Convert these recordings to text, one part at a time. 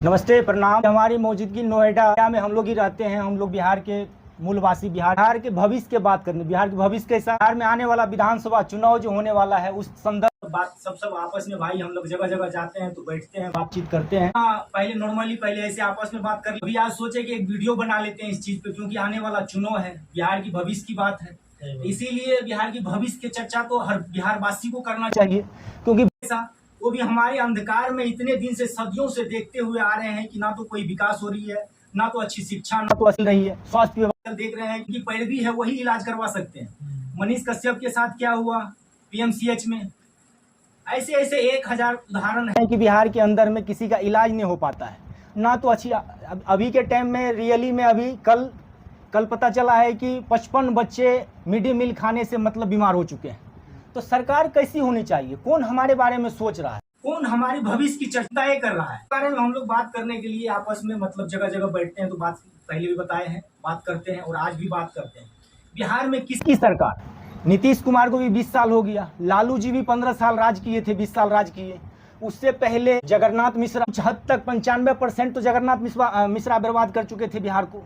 नमस्ते, प्रणाम। हमारी मौजूदगी नोएडा में हम लोग ही रहते हैं। हम लोग बिहार के मूलवासी, बिहार के भविष्य के बात करने, बिहार के भविष्य कैसा, बिहार में आने वाला विधानसभा चुनाव जो होने वाला है उस संदर्भ बात सब आपस में भाई हम लोग जगह जगह जाते हैं तो बैठते हैं, बातचीत करते हैं। पहले ऐसे आपस में बात कर, अभी आज सोचे कि एक वीडियो बना लेते हैं इस चीज पे, क्योंकि आने वाला चुनाव है, बिहार की भविष्य की बात है, इसीलिए बिहार की भविष्य की चर्चा तो हर बिहार वासी को करना चाहिए, क्योंकि वो भी हमारे अंधकार में इतने दिन से, सदियों से देखते हुए आ रहे हैं कि ना तो कोई विकास हो रही है, ना तो अच्छी शिक्षा, ना तो अच्छी रही है। स्वास्थ्य विभाग देख रहे हैं कि पैरवी है वही इलाज करवा सकते हैं। मनीष कश्यप के साथ क्या हुआ पीएमसीएच में, ऐसे ऐसे 1000 उदाहरण है कि बिहार के अंदर में किसी का इलाज नहीं हो पाता है, ना तो अच्छी। अभी के टाइम में रियली में अभी कल पता चला है कि 55 बच्चे मिड डे मील खाने से मतलब बीमार हो चुके हैं। तो सरकार कैसी होनी चाहिए, कौन हमारे बारे में सोच रहा है, कौन हमारी भविष्य की चर्चाएं कर रहा है, इस बारे में हम लोग बात करने के लिए आपस में मतलब जगह जगह बैठते हैं। तो बात पहले भी बताए हैं, बात करते हैं और आज भी बात करते हैं। बिहार में किसकी सरकार, नीतीश कुमार को भी 20 साल हो गया, लालू जी भी 15 साल राज किए थे, 20 साल राज किए। उससे पहले जगन्नाथ मिश्रा, कुछ हद तक 95% तो जगन्नाथ मिश्रा बर्बाद कर चुके थे बिहार को,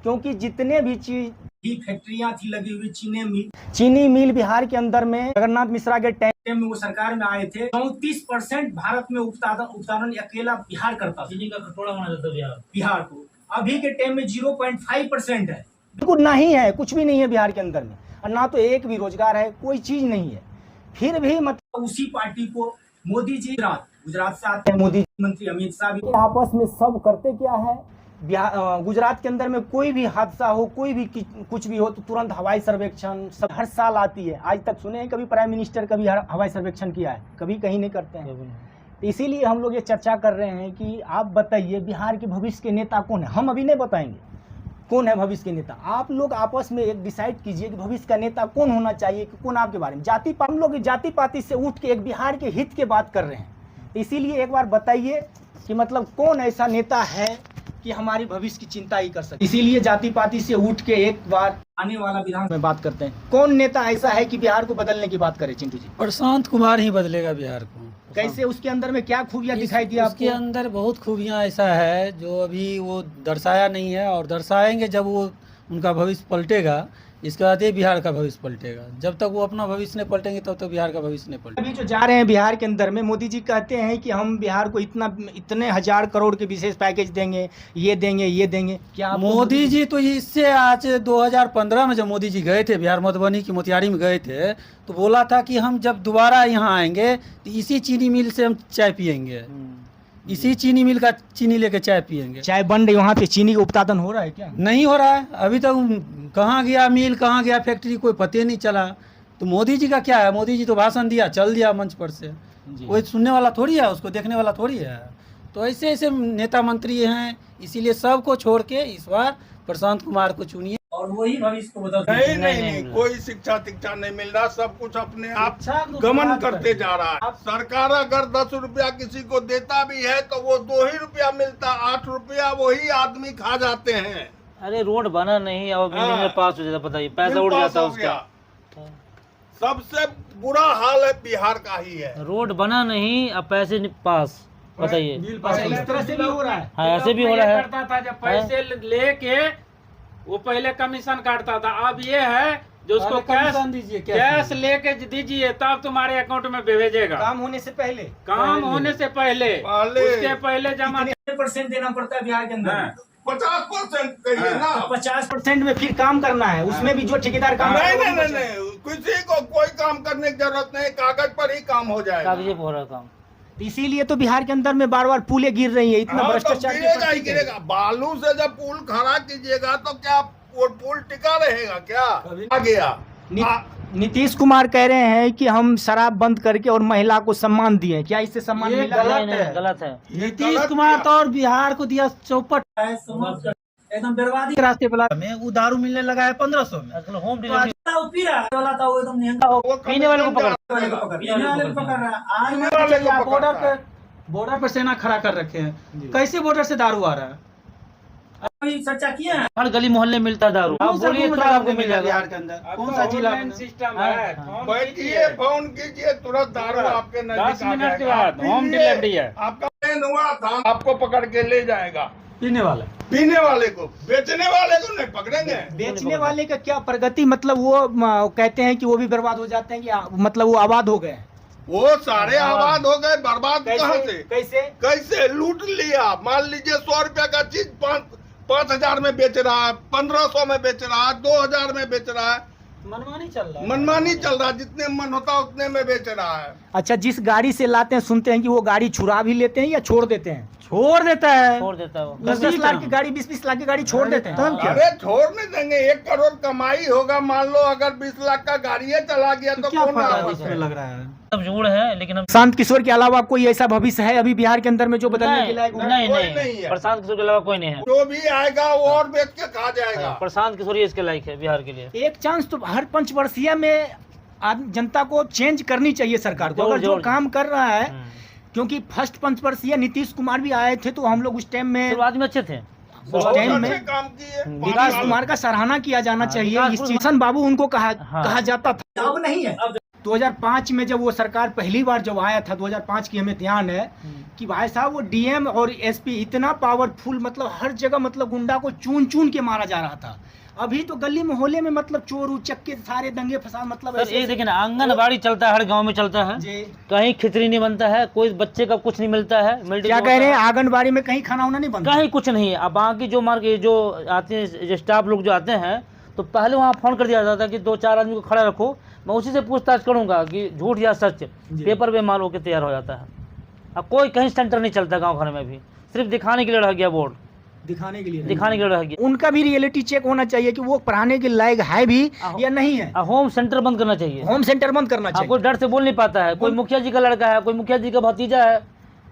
क्योंकि जितने भी चीज फैक्ट्रियां थी लगी हुई, चीनी मिल बिहार के अंदर में जगन्नाथ मिश्रा के टाइम में वो सरकार में आए थे। 34% भारत में उत्पादन अकेला बिहार करता था, चीनी का कटोरा बना देता बिहार को। अभी के टाइम में 0.5% है, बिल्कुल नहीं है, कुछ भी नहीं है बिहार के अंदर में, और ना तो एक भी रोजगार है, कोई चीज नहीं है। फिर भी मतलब उसी पार्टी को मोदी जी गुजरात से आते हैं, मोदी मंत्री अमित शाह भी आपस में सब करते क्या है। गुजरात के अंदर में कोई भी हादसा हो, कोई भी कुछ भी हो तो तुरंत हवाई सर्वेक्षण सब हर साल आती है। आज तक सुने हैं कभी प्राइम मिनिस्टर कभी हवाई सर्वेक्षण किया है? कभी कहीं नहीं करते हैं। तो इसीलिए हम लोग ये चर्चा कर रहे हैं कि आप बताइए बिहार के भविष्य के नेता कौन है। हम अभी नहीं बताएंगे कौन है भविष्य के नेता, आप लोग आपस में एक डिसाइड कीजिए कि भविष्य का नेता कौन होना चाहिए, कि कौन आपके बारे में। हम लोग जाति पाति से उठ के एक बिहार के हित के बात कर रहे हैं। इसीलिए एक बार बताइए कि मतलब कौन ऐसा नेता है कि हमारी भविष्य की चिंता ही कर सके। इसीलिए जाति पाति से उठ के एक बार आने वाला विधान में बात करते हैं। कौन नेता ऐसा है कि बिहार को बदलने की बात करे? चिंटू जी, प्रशांत कुमार ही बदलेगा बिहार को। कैसे, उसके अंदर में क्या खूबियां दिखाई दी आपको? उसके अंदर बहुत खूबियां ऐसा है जो अभी वो दर्शाया नहीं है, और दर्शाएंगे जब वो उनका भविष्य पलटेगा। इसके बाद ये बिहार का भविष्य पलटेगा। जब तक वो अपना भविष्य नहीं पलटेंगे तब तक बिहार का भविष्य नहीं पलटेगा। अभी जो जा रहे हैं बिहार के अंदर में, मोदी जी कहते हैं कि हम बिहार को इतने 1000 करोड़ के विशेष पैकेज देंगे, ये देंगे। क्या मोदी जी तो इससे आज 2015 में जब मोदी जी गए थे बिहार, मधुबनी की मोतिहारी में गए थे, तो बोला था कि हम जब दोबारा यहाँ आएंगे तो इसी चीनी मिल से हम चाय पियेंगे, इसी चीनी मिल का चीनी लेके चाय पियेंगे। चाय बन रही, वहाँ पे चीनी का उत्पादन हो रहा है क्या? नहीं हो रहा है अभी तक। कहाँ गया मिल, कहाँ गया फैक्ट्री, कोई पते नहीं चला। तो मोदी जी का क्या है, मोदी जी तो भाषण दिया, चल दिया मंच पर से, कोई सुनने वाला थोड़ी है, उसको देखने वाला थोड़ी है। तो ऐसे ऐसे नेता मंत्री हैं, इसीलिए सबको छोड़ के इस बार प्रशांत कुमार को चुनिए और वही भविष्य को बदल। नहीं, कोई शिक्षा नहीं मिल रहा, सब कुछ अपने आप गमन करते जा रहा है। सरकार अगर 10 रुपया किसी को देता भी है तो वो 2 ही रुपया मिलता, 8 रुपया वही आदमी खा जाते हैं। अरे रोड बना नहीं और बिल्डिंग में पास हो जाता, बताइए पैसा उड़ जाता उसका। सबसे बुरा हाल है बिहार का ही है। रोड बना नहीं अब पैसे पास, बताइए। इस तरह से भी हो रहा है। हाँ, ऐसे भी हो रहा है। करता था जब पैसे लेके वो पहले कमीशन काटता था। अब ये है जो उसको कैश लेके दीजिए तब तुम्हारे अकाउंट में भेजेगा। काम होने से पहले उसके पहले जमा 50% देना पड़ता है बिहार के अंदर। 50% कहिए ना, 50% में फिर काम करना है, उसमें भी जो ठेकेदार काम नहीं, किसी को कोई काम करने की जरूरत नहीं, कागज पर ही काम हो जाएगा। कागज हो रहा काम। इसीलिए तो बिहार के अंदर में बार बार पुलें गिर रही है, इतना भ्रष्टाचार तो गिरेगा। बालू से जब पुल खड़ा कीजिएगा तो क्या वो पुल टिका रहेगा क्या? आ गया। नीतीश कुमार कह रहे हैं कि हम शराब बंद करके और महिला को सम्मान दिए, क्या इससे सम्मान मिला? गलत है। नीतीश कुमार तो और बिहार को दिया चौपट, एकदम बर्बादी के रास्ते पे में वो दारू मिलने लगा है 1500 में। होम डिलीवरी पीने वाले को पकड़ रहा है। बॉर्डर पर सेना खड़ा कर रखे हैं, कैसे बॉर्डर से दारू आ रहा है? चर्चा किए हैं, हर गली मोहल्ले मिलता दारू। आप बोलिए तो आपको मिल जाएगा। बिहार के अंदर कौन सा जिला सिस्टम है? बैठिए, फोन कीजिए, तुरंत दारू आपके 10 मिनट के बाद होम डिलीवरी है। आपका एक्सीडेंट हुआ था आपको पकड़ के ले जाएगा। पीने वाला पीने वाले को, बेचने वाले को नहीं पकड़ेंगे। बेचने वाले का क्या प्रगति, मतलब वो कहते हैं कि वो भी बर्बाद हो जाते हैं कि मतलब वो आबाद हो गए। वो सारे आबाद हो गए, बर्बाद कहाँ से? कैसे कैसे लूट लिया। मान लीजिए 100 रुपया का चीज 5,000 में बेच रहा है, 1500 में बेच रहा है, 2000 में बेच रहा है। मनमानी चल रहा है, मनमानी चल रहा है, जितने मन होता उतने में बेच रहा है। अच्छा, जिस गाड़ी से लाते हैं सुनते हैं कि वो गाड़ी छुड़ा भी लेते हैं या छोड़ देते हैं? छोड़ देता है। छोड़ देता है वो। 10-10 लाख की गाड़ी, 20-20 लाख की गाड़ी छोड़ देते हैं। अरे छोड़ने देंगे, 1 करोड़ कमाई होगा। मान लो अगर 20 लाख का गाड़ी चला गया तो क्या कौन फायदा वापस इसमें है? लग रहा है? सब झूठ है, लेकिन हम शांत किशोर के अलावा कोई ऐसा भविष्य है अभी बिहार के अंदर में जो बदलने के नहीं लायक हो? नहीं कोई नहीं, नहीं है। प्रशांत किशोर के अलावा कोई नहीं है। जो भी आएगा वो और बेच के खा जाएगा। प्रशांत किशोर ही इसके लायक है बिहार के लिए। एक चांस तो हर पंचवर्षीय में जनता को चेंज करनी चाहिए सरकार को। अगर जो जोर। काम कर रहा है, क्योंकि फर्स्ट पंचवर्षीय नीतीश कुमार भी आए थे तो हम लोग उस टाइम में शुरुआत में अच्छे थे। उस बहुत टाइम अच्छे में काम किए। विकास कुमार का सराहना किया जाना चाहिए। विकास इस कुमार- चीज बाबू उनको कहा हाँ। कहा जाता था, अब नहीं है। 2005 में जब वो सरकार पहली बार जब आया था, 2005 की हमें ध्यान है कि भाई साहब वो डीएम और एसपी इतना पावरफुल, मतलब हर जगह मतलब गुंडा को चून चून के मारा जा रहा था। अभी तो गली मोहल्ले में मतलब चोर उचक्के सारे दंगे फसाद, मतलब सर एक देखिए ना, आंगनबाड़ी चलता है, हर गांव में चलता है, जी। कहीं खिचड़ी नहीं बनता है, कोई बच्चे का कुछ नहीं मिलता है। क्या कह रहे हैं, आंगनबाड़ी में कहीं खाना वाना नहीं बनता? कहीं कुछ नहीं है। अब बाकी जो मार्केट जो आते हैं, जो स्टाफ लोग जो आते हैं, तो पहले वहाँ फोन कर दिया जाता था कि 2-4 आदमी को खड़ा रखो, मैं उसी से पूछताछ करूंगा कि झूठ या सच। पेपर पे माल होकर तैयार हो जाता है। अब कोई कहीं सेंटर नहीं चलता गांव घर में भी, सिर्फ दिखाने के लिए रह गया बोर्ड, दिखाने के लिए रह गया। उनका भी रियलिटी चेक होना चाहिए कि वो पढ़ाने के लायक है भी या नहीं है। होम सेंटर बंद करना चाहिए। होम सेंटर बंद करना चाहिए। कोई डर से बोल नहीं पाता है, कोई मुखिया जी का लड़का है, कोई मुखिया जी का भतीजा है,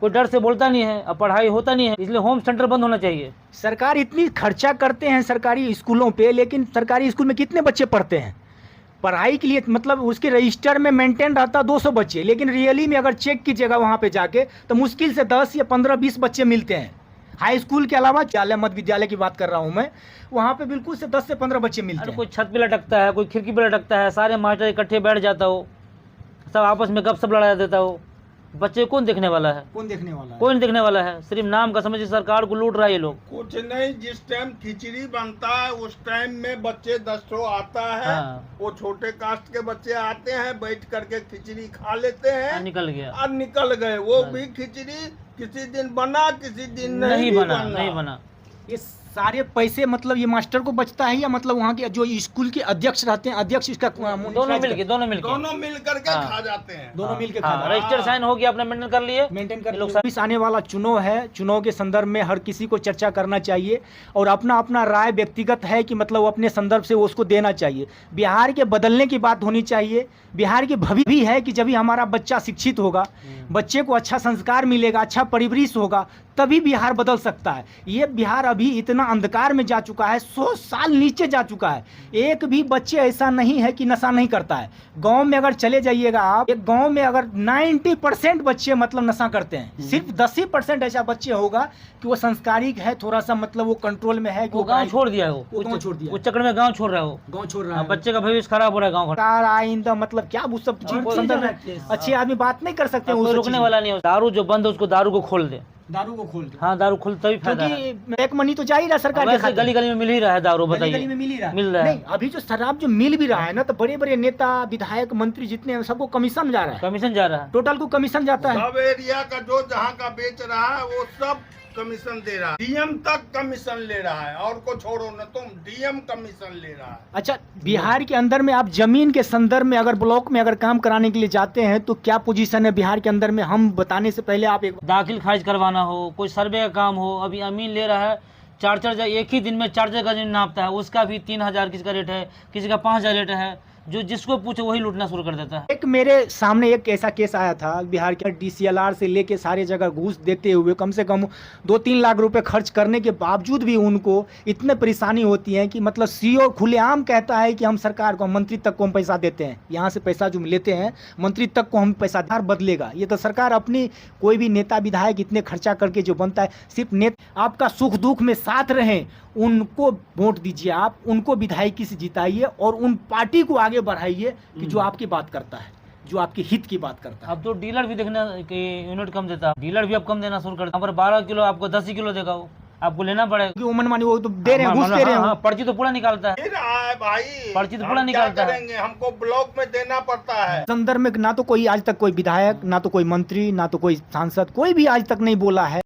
कोई डर से बोलता नहीं है, अब पढ़ाई होता नहीं है, इसलिए होम सेंटर बंद होना चाहिए। सरकार इतनी खर्चा करते हैं सरकारी स्कूलों पे, लेकिन सरकारी स्कूल में कितने बच्चे पढ़ते हैं? पढ़ाई के लिए मतलब उसके रजिस्टर में मेंटेन रहता 200 बच्चे, लेकिन रियली में अगर चेक कीजिएगा वहाँ पे जाके तो मुश्किल से 10 या 15-20 बच्चे मिलते हैं। हाई स्कूल के अलावा विद्यालय, मध्य विद्यालय की बात कर रहा हूँ मैं, वहाँ पे बिल्कुल से 10 से 15 बच्चे मिलते हैं। कोई छत पे लटकता है, कोई खिड़की पे लटकता है, सारे मास्टर इकट्ठे बैठ जाता हो, सब आपस में गपशप लड़ा देता हो। बच्चे कौन देखने वाला है? कौन देखने वाला है? कोई नहीं देखने वाला है, सिर्फ नाम का समझिए सरकार को लूट रहा है ये लोग। कुछ नहीं, जिस टाइम खिचड़ी बनता है उस टाइम में बच्चे 10 आता है। हाँ। वो छोटे कास्ट के बच्चे आते हैं, बैठ करके खिचड़ी खा लेते हैं निकल गया और निकल गए। वो भी खिचड़ी किसी दिन बना, किसी दिन नहीं बना। ये सारे पैसे मतलब ये मास्टर को बचता है या मतलब वहाँ के जो स्कूल के अध्यक्ष रहते हैं, अध्यक्ष इसका दोनों मिलके दोनों मिल करके हाँ। खा जाते हैं। दोनों मिलके खा जाते हैं। रजिस्टर साइन हो गया, आपने मेंटेन कर लिए, मेंटेन कर लोग लोग। आने वाला चुनाव है, चुनाव के संदर्भ में हर किसी को चर्चा करना चाहिए और अपना अपना राय व्यक्तिगत है कि मतलब अपने संदर्भ से उसको देना चाहिए। बिहार के बदलने की बात होनी चाहिए। बिहार की भविष्य भी है कि जब भी हमारा बच्चा शिक्षित होगा, बच्चे को अच्छा संस्कार मिलेगा, अच्छा परिवरिश होगा, तभी बिहार बदल सकता है। ये बिहार अभी इतना अंधकार में जा चुका है, 100 साल नीचे जा चुका है। एक भी बच्चे ऐसा नहीं है कि नशा नहीं करता है। गांव में अगर चले जाइएगा आप, एक गांव में अगर 90% बच्चे मतलब नशा करते हैं, सिर्फ 10% ऐसा बच्चे होगा कि वो संस्कारिक है, थोड़ा सा मतलब वो कंट्रोल में है कि वो गांव छोड़ दिया है, वो गांव छोड़ दिया, वो चक्कर में गांव छोड़ रहा है, वो गांव छोड़ रहा है। बच्चे का भविष्य खराब हो रहा है गाँव घर। आइंदा मतलब क्या वो सब चीज अच्छे आदमी बात नहीं कर सकते, कोई रुकने वाला नहीं है। दारू जो बंद है उसको दारू को खोल दे, दारू को खोल दे। हाँ दारू खोल तभी फायदा है। क्योंकि एक मनी तो जा ही रहा सरकार के खाते। गली गली में मिल ही रहा है दारू, गली बताइए। में मिल ही रहा है। मिल रहा है। नहीं, अभी जो शराब जो मिल भी रहा है ना, तो बड़े बड़े नेता, विधायक, मंत्री जितने हैं सबको कमीशन जा रहा है, कमीशन जा रहा है। टोटल को कमीशन जाता है। सब एरिया का जो जहाँ का बेच रहा है वो सब कमीशन दे रहा है। डीएम तक कमीशन ले रहा है, और को छोड़ो न तुम, डीएम कमीशन ले रहा है। अच्छा, बिहार के अंदर में आप जमीन के संदर्भ में अगर ब्लॉक में अगर काम कराने के लिए जाते हैं तो क्या पोजीशन है बिहार के अंदर में? हम बताने से पहले आप एक दाखिल खारिज करवाना हो, कोई सर्वे का काम हो, अभी अमीन ले रहा है 4 एक ही दिन में 4 जगह जमीन नापता है, उसका भी 3000 किसी का रेट है, किसी का 5000 रेट है। जो जिसको पूछे वही लूटना शुरू कर देता है। एक मेरे सामने एक ऐसा केस आया था, बिहार के DCLR से लेके सारे जगह घूस देते हुए कम से कम 2-3 लाख रुपए खर्च करने के बावजूद भी उनको इतने परेशानी होती है कि मतलब CO खुलेआम कहता है कि हम सरकार को, मंत्री तक को हम पैसा देते हैं, यहाँ से पैसा जो लेते हैं मंत्री तक को हम पैसादार बदलेगा। ये तो सरकार अपनी, कोई भी नेता विधायक इतने खर्चा करके जो बनता है, सिर्फ नेता आपका सुख दुख में साथ रहें, उनको वोट दीजिए, आप उनको विधायकी से जिताइए और उन पार्टी को आगे बढ़ाइए कि जो आपकी बात करता है। जो आपके हित की बात करता है। अब तो डीलर भी देखना कि यूनिट कम देता है, डीलर भी अब कम देना शुरू कर दिया। यहाँ पर 12 किलो आपको 10 ही किलो देगा, वो आपको लेना पड़ेगा क्योंकि वो मनमानी वो तो दे रहे हैं, घूस दे रहे हैं। पर्ची तो पूरा निकालता है, दे रहा है भाई, पर्ची तो हम पूरा क्या निकालता है। करेंगे, हमको ब्लॉक में देना पड़ता है। संदर्भ में ना तो कोई आज तक कोई विधायक, ना तो कोई मंत्री, ना तो कोई सांसद, कोई भी आज तक नहीं बोला है